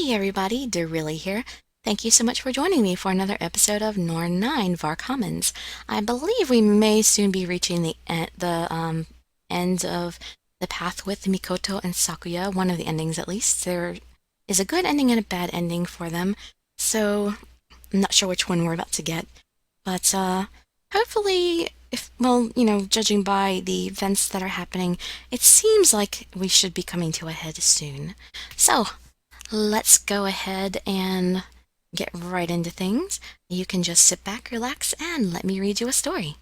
Hey everybody, Dirili here. Thank you so much for joining me for another episode of Norn9 Var Commons. I believe we may soon be reaching the end of the path with Mikoto and Sakuya, one of the endings at least. There is a good ending and a bad ending for them, so I'm not sure which one we're about to get. But hopefully, judging by the events that are happening, it seems like we should be coming to a head soon. So, let's go ahead and get right into things. You can just sit back, relax, and let me read you a story.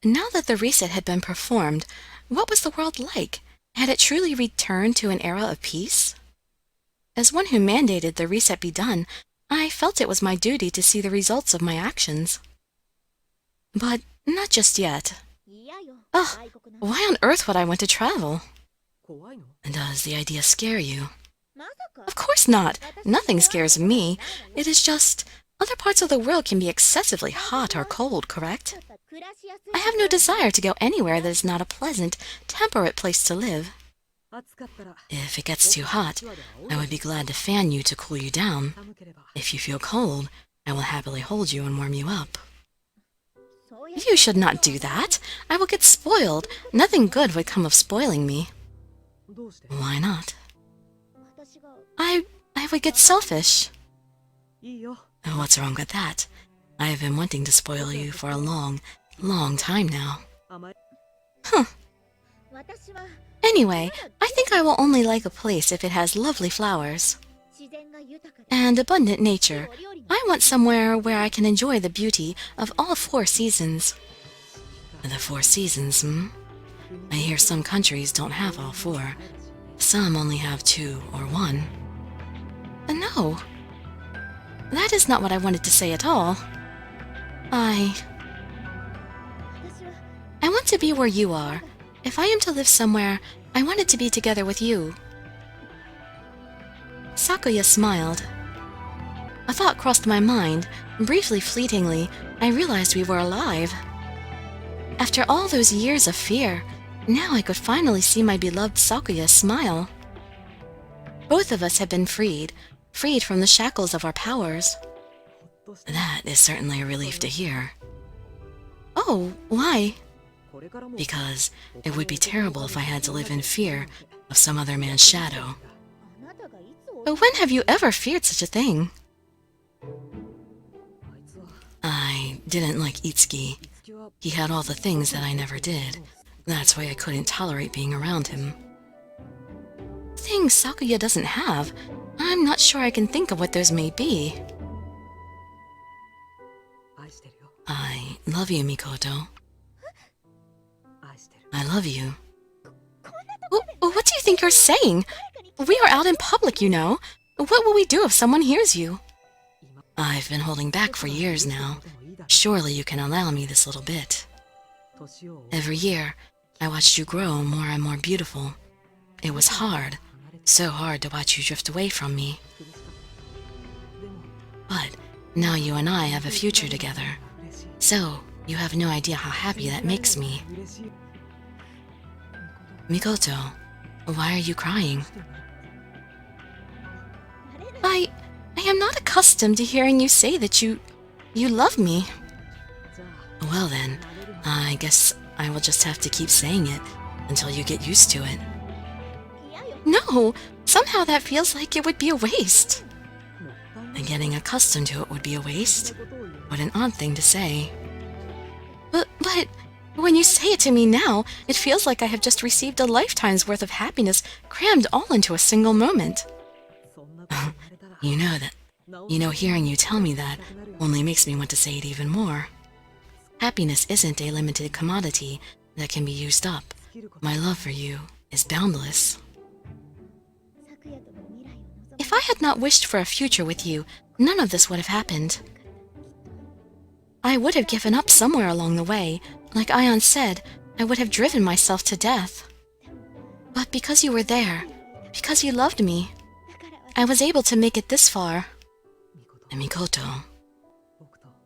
Now that the reset had been performed, what was the world like? Had it truly returned to an era of peace? As one who mandated the reset be done, I felt it was my duty to see the results of my actions. But not just yet. Ugh, why on earth would I want to travel? Does the idea scare you? Of course not. Nothing scares me. It is just, other parts of the world can be excessively hot or cold, correct? I have no desire to go anywhere that is not a pleasant, temperate place to live. If it gets too hot, I would be glad to fan you to cool you down. If you feel cold, I will happily hold you and warm you up. You should not do that. I will get spoiled. Nothing good would come of spoiling me. Why not? I would get selfish. What's wrong with that? I have been wanting to spoil you for a long, long time now. Huh. Anyway, I think I will only like a place if it has lovely flowers and abundant nature. I want somewhere where I can enjoy the beauty of all 4 seasons. The 4 seasons, I hear some countries don't have all 4. Some only have 2 or 1. No. That is not what I wanted to say at all. I want to be where you are. If I am to live somewhere, I want it to be together with you. Sakuya smiled. A thought crossed my mind. Briefly, fleetingly, I realized we were alive. After all those years of fear, now I could finally see my beloved Sakuya smile. Both of us had been freed from the shackles of our powers. That is certainly a relief to hear. Oh, why? Because it would be terrible if I had to live in fear of some other man's shadow. But when have you ever feared such a thing? I didn't like Itsuki. He had all the things that I never did. That's why I couldn't tolerate being around him. Things Sakuya doesn't have. I'm not sure I can think of what those may be. I love you, Mikoto. I love you. What do you think you're saying? We are out in public, you know. What will we do if someone hears you? I've been holding back for years now. Surely you can allow me this little bit. Every year, I watched you grow more and more beautiful. It was hard, so hard to watch you drift away from me. But now you and I have a future together. So, you have no idea how happy that makes me. Mikoto, why are you crying? I am not accustomed to hearing you say that you love me. Well then, I guess I will just have to keep saying it until you get used to it. No, somehow that feels like it would be a waste. And getting accustomed to it would be a waste? What an odd thing to say. But when you say it to me now, it feels like I have just received a lifetime's worth of happiness crammed all into a single moment. Hearing you tell me that only makes me want to say it even more. Happiness isn't a limited commodity that can be used up. My love for you is boundless. If I had not wished for a future with you, none of this would have happened. I would have given up somewhere along the way. Like Ion said, I would have driven myself to death. But because you were there, because you loved me, I was able to make it this far. Mikoto,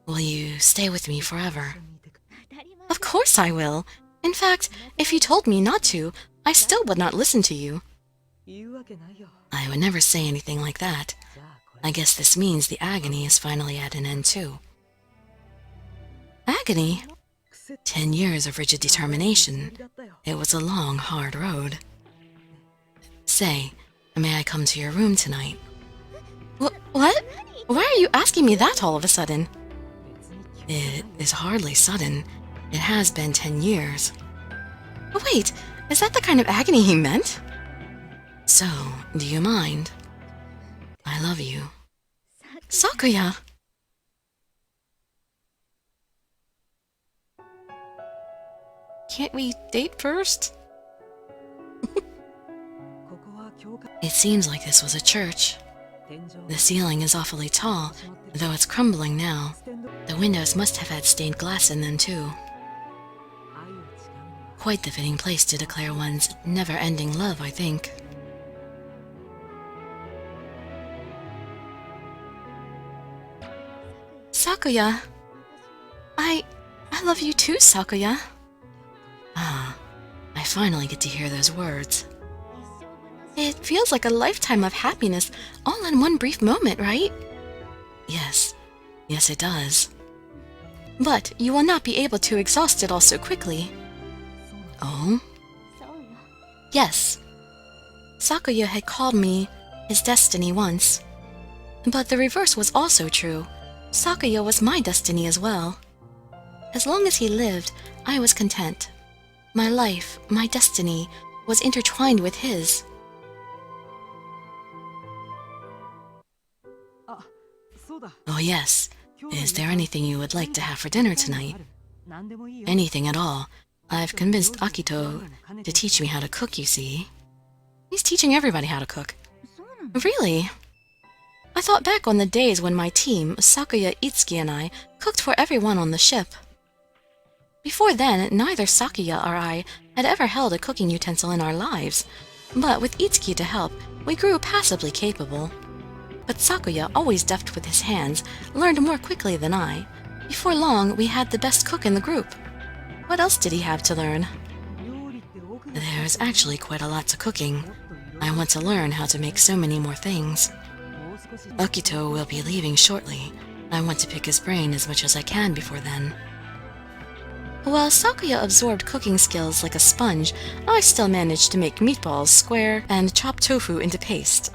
will you stay with me forever? Of course I will. In fact, if you told me not to, I still would not listen to you. I would never say anything like that. I guess this means the agony is finally at an end too. Agony? 10 years of rigid determination. It was a long, hard road. Say, may I come to your room tonight? What? Why are you asking me that all of a sudden? It is hardly sudden. It has been 10 years. Oh, wait, is that the kind of agony he meant? So, do you mind? I love you. Sakuya! Can't we date first? It seems like this was a church. The ceiling is awfully tall, though it's crumbling now. The windows must have had stained glass in them too. Quite the fitting place to declare one's never-ending love, I think. Sakuya! I love you too, Sakuya. Ah, I finally get to hear those words. It feels like a lifetime of happiness all in one brief moment, right? Yes, it does. But you will not be able to exhaust it all so quickly. Oh? Yes. Sakuya had called me his destiny once. But the reverse was also true. Sakuya was my destiny as well. As long as he lived, I was content. My life, my destiny, was intertwined with his. Oh yes, is there anything you would like to have for dinner tonight? Anything at all. I've convinced Akito to teach me how to cook, you see. He's teaching everybody how to cook. Really? I thought back on the days when my team, Sakuya, Itsuki, and I cooked for everyone on the ship. Before then, neither Sakuya or I had ever held a cooking utensil in our lives, but with Itsuki to help, we grew passably capable. But Sakuya, always deft with his hands, learned more quickly than I. Before long, we had the best cook in the group. What else did he have to learn? There's actually quite a lot to cooking. I want to learn how to make so many more things. Akito will be leaving shortly. I want to pick his brain as much as I can before then. While Sakuya absorbed cooking skills like a sponge, I still managed to make meatballs square and chop tofu into paste.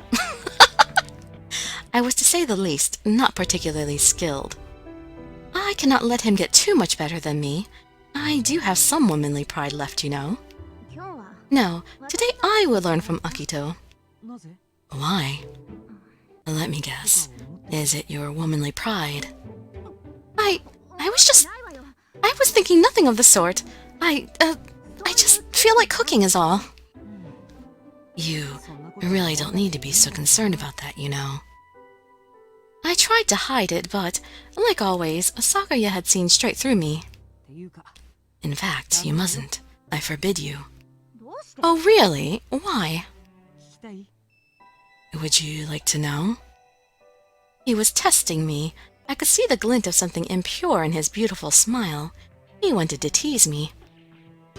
I was, to say the least, not particularly skilled. I cannot let him get too much better than me. I do have some womanly pride left, you know. No, today I will learn from Akito. Why? Let me guess. Is it your womanly pride? I was thinking nothing of the sort. I just feel like cooking is all. You really don't need to be so concerned about that, you know. I tried to hide it, but, like always, Sakuya had seen straight through me. In fact, you mustn't. I forbid you. Oh, really? Why? Would you like to know? He was testing me. I could see the glint of something impure in his beautiful smile. He wanted to tease me.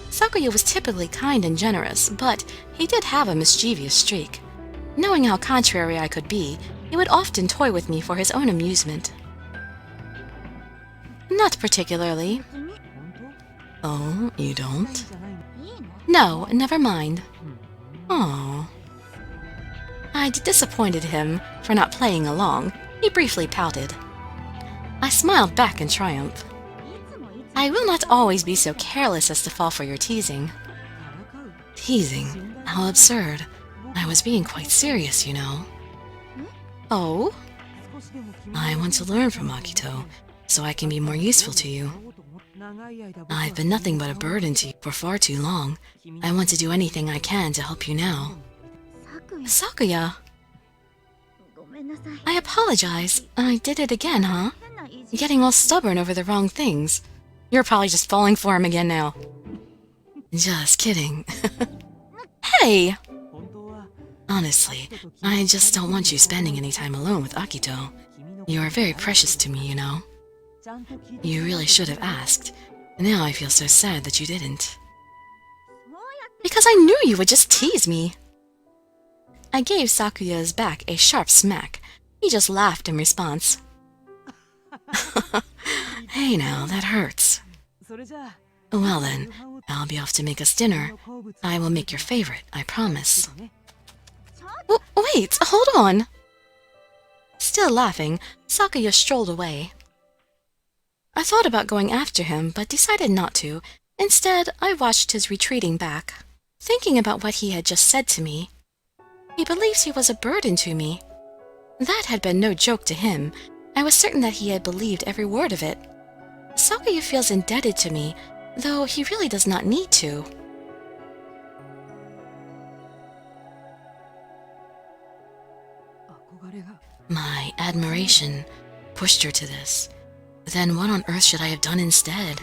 Sakuya was typically kind and generous, but he did have a mischievous streak. Knowing how contrary I could be, he would often toy with me for his own amusement. Not particularly. Oh, you don't? No, never mind. Oh. I'd disappointed him for not playing along. He briefly pouted. I smiled back in triumph. I will not always be so careless as to fall for your teasing. Teasing? How absurd. I was being quite serious, you know. Oh? I want to learn from Akito, so I can be more useful to you. I've been nothing but a burden to you for far too long. I want to do anything I can to help you now. Sakuya! I apologize. I did it again, huh? Getting all stubborn over the wrong things. You're probably just falling for him again now. Just kidding. Hey! Honestly, I just don't want you spending any time alone with Akito. You are very precious to me, you know. You really should have asked. Now I feel so sad that you didn't. Because I knew you would just tease me. I gave Sakuya's back a sharp smack. He just laughed in response. Hey now, that hurts. Well then, I'll be off to make us dinner. I will make your favorite, I promise. Wait, hold on! Still laughing, Sakuya strolled away. I thought about going after him, but decided not to. Instead, I watched his retreating back, thinking about what he had just said to me. He believes he was a burden to me. That had been no joke to him. I was certain that he had believed every word of it. Sakuya feels indebted to me, though he really does not need to. My admiration pushed her to this. Then what on earth should I have done instead?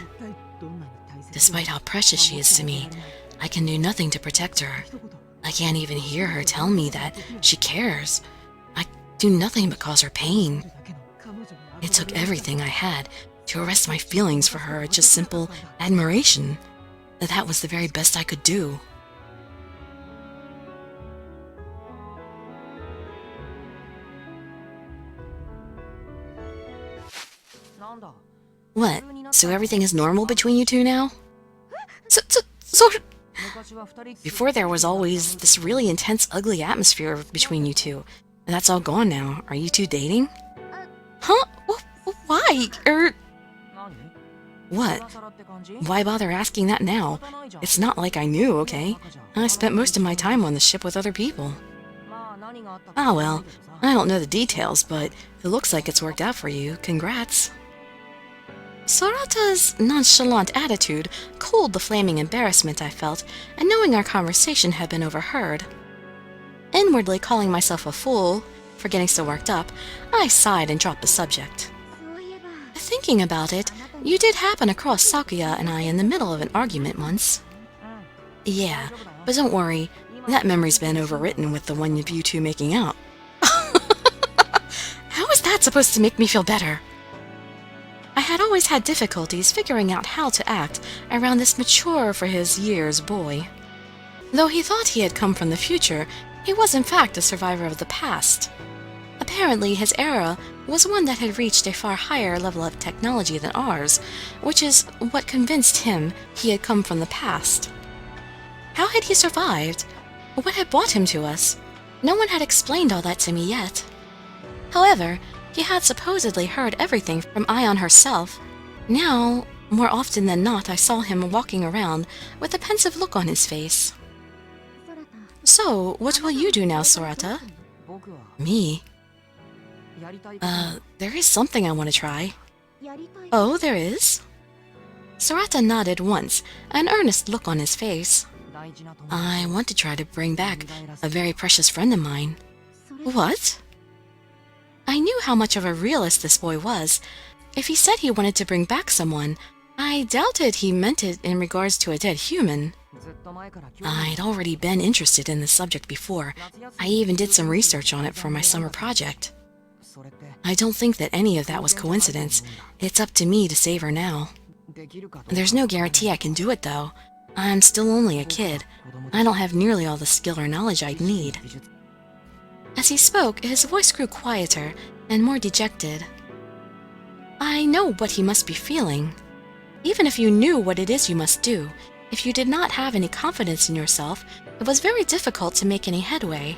Despite how precious she is to me, I can do nothing to protect her. I can't even hear her tell me that she cares. I do nothing but cause her pain. It took everything I had to arrest my feelings for her, just simple admiration. That was the very best I could do. What? So everything is normal between you two now? So... Before there was always this really intense, ugly atmosphere between you two. And that's all gone now. Are you two dating? Huh? Why? What? Why bother asking that now? It's not like I knew, okay? I spent most of my time on the ship with other people. Ah well, I don't know the details, but it looks like it's worked out for you. Congrats. Sorata's nonchalant attitude cooled the flaming embarrassment I felt, and knowing our conversation had been overheard. Inwardly calling myself a fool for getting so worked up, I sighed and dropped the subject. Thinking about it, you did happen across Sakuya and I in the middle of an argument once. Yeah, but don't worry, that memory's been overwritten with the one of you two making out. How is that supposed to make me feel better? I had always had difficulties figuring out how to act around this mature for his years boy. Though he thought he had come from the future, he was in fact a survivor of the past. Apparently, his era was one that had reached a far higher level of technology than ours, which is what convinced him he had come from the past. How had he survived? What had brought him to us? No one had explained all that to me yet. However, he had supposedly heard everything from Ion herself. Now, more often than not, I saw him walking around with a pensive look on his face. So, what will you do now, Sorata? Me? There is something I want to try. Oh, there is? Sorata nodded once, an earnest look on his face. I want to try to bring back a very precious friend of mine. What? I knew how much of a realist this boy was. If he said he wanted to bring back someone, I doubted he meant it in regards to a dead human. I'd already been interested in this subject before. I even did some research on it for my summer project. I don't think that any of that was coincidence. It's up to me to save her now. There's no guarantee I can do it, though. I'm still only a kid. I don't have nearly all the skill or knowledge I'd need. As he spoke, his voice grew quieter and more dejected. I know what he must be feeling. Even if you knew what it is you must do, if you did not have any confidence in yourself, it was very difficult to make any headway.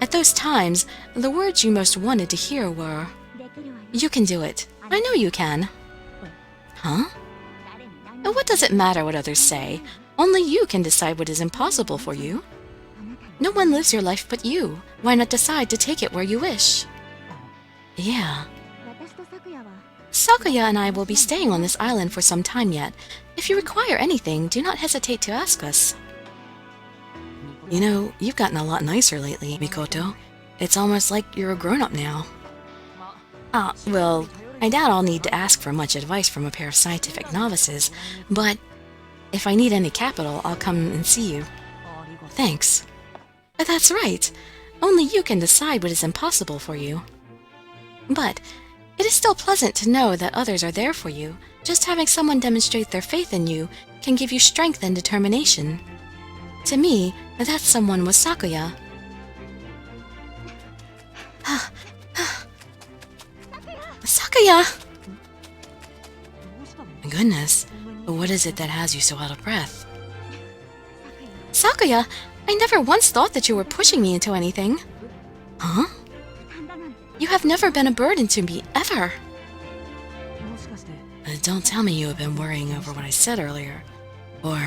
At those times, the words you most wanted to hear were, "You can do it. I know you can." Huh? What does it matter what others say? Only you can decide what is impossible for you. No one lives your life but you. Why not decide to take it where you wish? Yeah. Sakuya and I will be staying on this island for some time yet. If you require anything, do not hesitate to ask us. You know, you've gotten a lot nicer lately, Mikoto. It's almost like you're a grown-up now. Well, I doubt I'll need to ask for much advice from a pair of scientific novices, but if I need any capital, I'll come and see you. Thanks. That's right. Only you can decide what is impossible for you. But it is still pleasant to know that others are there for you. Just having someone demonstrate their faith in you can give you strength and determination. To me, that someone was Sakuya. Sakuya! Goodness, what is it that has you so out of breath? Sakuya, I never once thought that you were pushing me into anything. Huh? You have never been a burden to me, ever. Don't tell me you have been worrying over what I said earlier. Or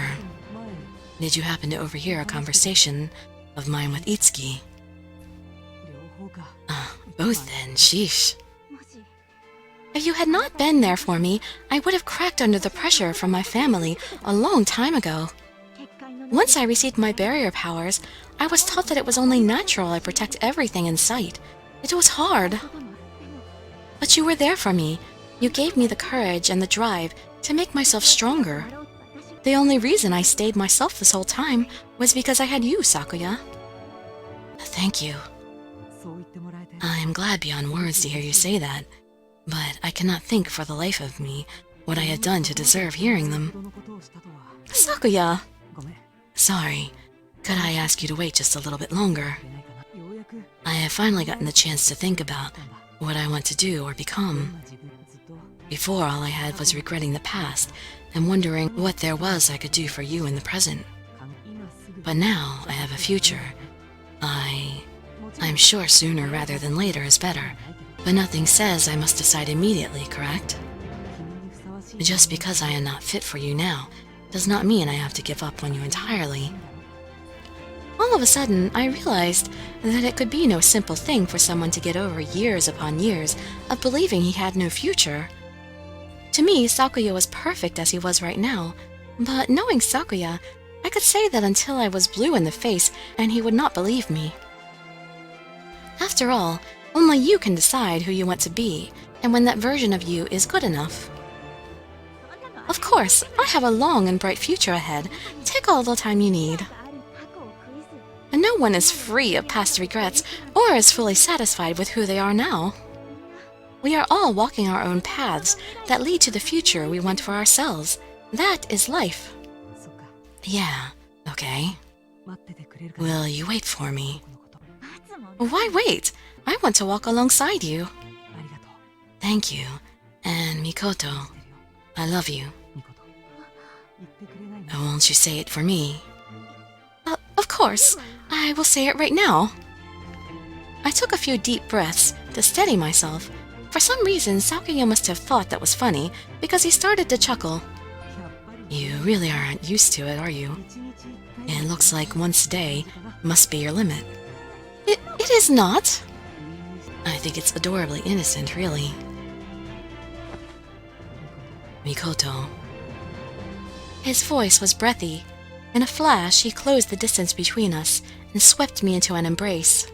did you happen to overhear a conversation of mine with Itsuki? Both then, sheesh. If you had not been there for me, I would have cracked under the pressure from my family a long time ago. Once I received my barrier powers, I was taught that it was only natural I protect everything in sight. It was hard. But you were there for me. You gave me the courage and the drive to make myself stronger. The only reason I stayed myself this whole time was because I had you, Sakuya. Thank you. I am glad beyond words to hear you say that, but I cannot think for the life of me what I had done to deserve hearing them. Sakuya! Sorry. Could I ask you to wait just a little bit longer? I have finally gotten the chance to think about what I want to do or become. Before, all I had was regretting the past and wondering what there was I could do for you in the present. But now I have a future. I'm sure sooner rather than later is better, but nothing says I must decide immediately, correct? Just because I am not fit for you now does not mean I have to give up on you entirely. All of a sudden, I realized that it could be no simple thing for someone to get over years upon years of believing he had no future. To me, Sakuya was perfect as he was right now, but knowing Sakuya, I could say that until I was blue in the face and he would not believe me. After all, only you can decide who you want to be, and when that version of you is good enough. Of course, I have a long and bright future ahead. Take all the time you need. And no one is free of past regrets or is fully satisfied with who they are now. We are all walking our own paths that lead to the future we want for ourselves. That is life. Yeah, okay. Will you wait for me? Why wait? I want to walk alongside you. Thank you. And Mikoto, I love you. Won't you say it for me? Of course. I will say it right now. I took a few deep breaths to steady myself. For some reason, Sakuya must have thought that was funny, because he started to chuckle. You really aren't used to it, are you? It looks like once a day must be your limit. It is not. I think it's adorably innocent, really. Mikoto. His voice was breathy. In a flash, he closed the distance between us and swept me into an embrace.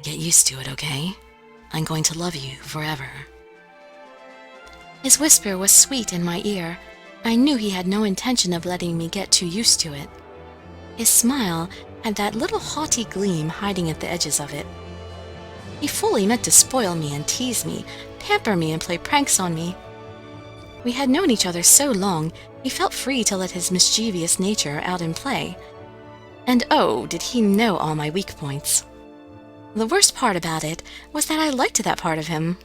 Get used to it, okay? I'm going to love you forever. His whisper was sweet in my ear. I knew he had no intention of letting me get too used to it. His smile had that little haughty gleam hiding at the edges of it. He fully meant to spoil me and tease me, pamper me and play pranks on me. We had known each other so long, he felt free to let his mischievous nature out in play. And oh, did he know all my weak points. The worst part about it was that I liked that part of him.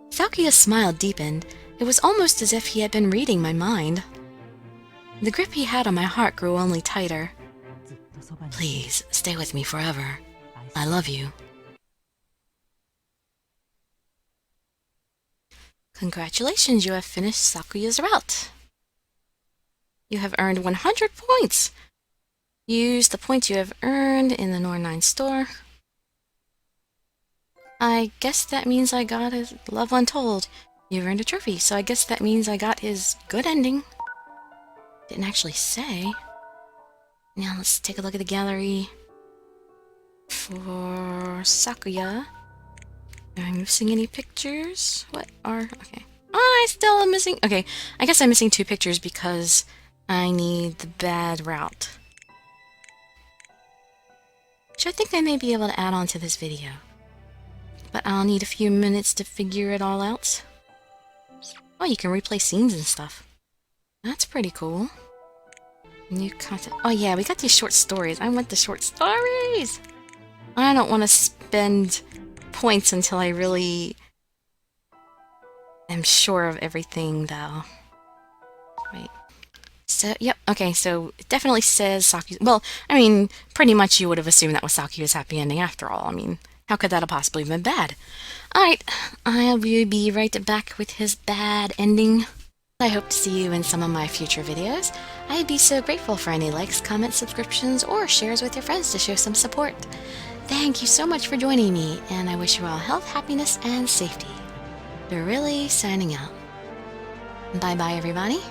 Sakuya's smile deepened. It was almost as if he had been reading my mind. The grip he had on my heart grew only tighter. Please, stay with me forever. I love you. Congratulations, you have finished Sakuya's route. You have earned 100 points. Use the points you have earned in the Norn9 store. I guess that means I got his Love Untold. You've earned a trophy, so I guess that means I got his good ending. Didn't actually say. Now let's take a look at the gallery for Sakuya. Am I missing any pictures? Okay. Oh, I still am missing... Okay, I guess I'm missing 2 pictures because I need the bad route. Which I think I may be able to add on to this video. But I'll need a few minutes to figure it all out. Oh, you can replay scenes and stuff. That's pretty cool. New content. Oh yeah, we got these short stories. I want the short stories! I don't want to spend points until I really am sure of everything, though. Wait. So, yep, okay, so it definitely says Sakuya. Well, I mean, pretty much you would have assumed that was Sakuya's happy ending after all. I mean, how could that have possibly been bad? Alright, I will be right back with his bad ending. I hope to see you in some of my future videos. I'd be so grateful for any likes, comments, subscriptions, or shares with your friends to show some support. Thank you so much for joining me, and I wish you all health, happiness, and safety. Dirili signing out. Bye-bye, everybody.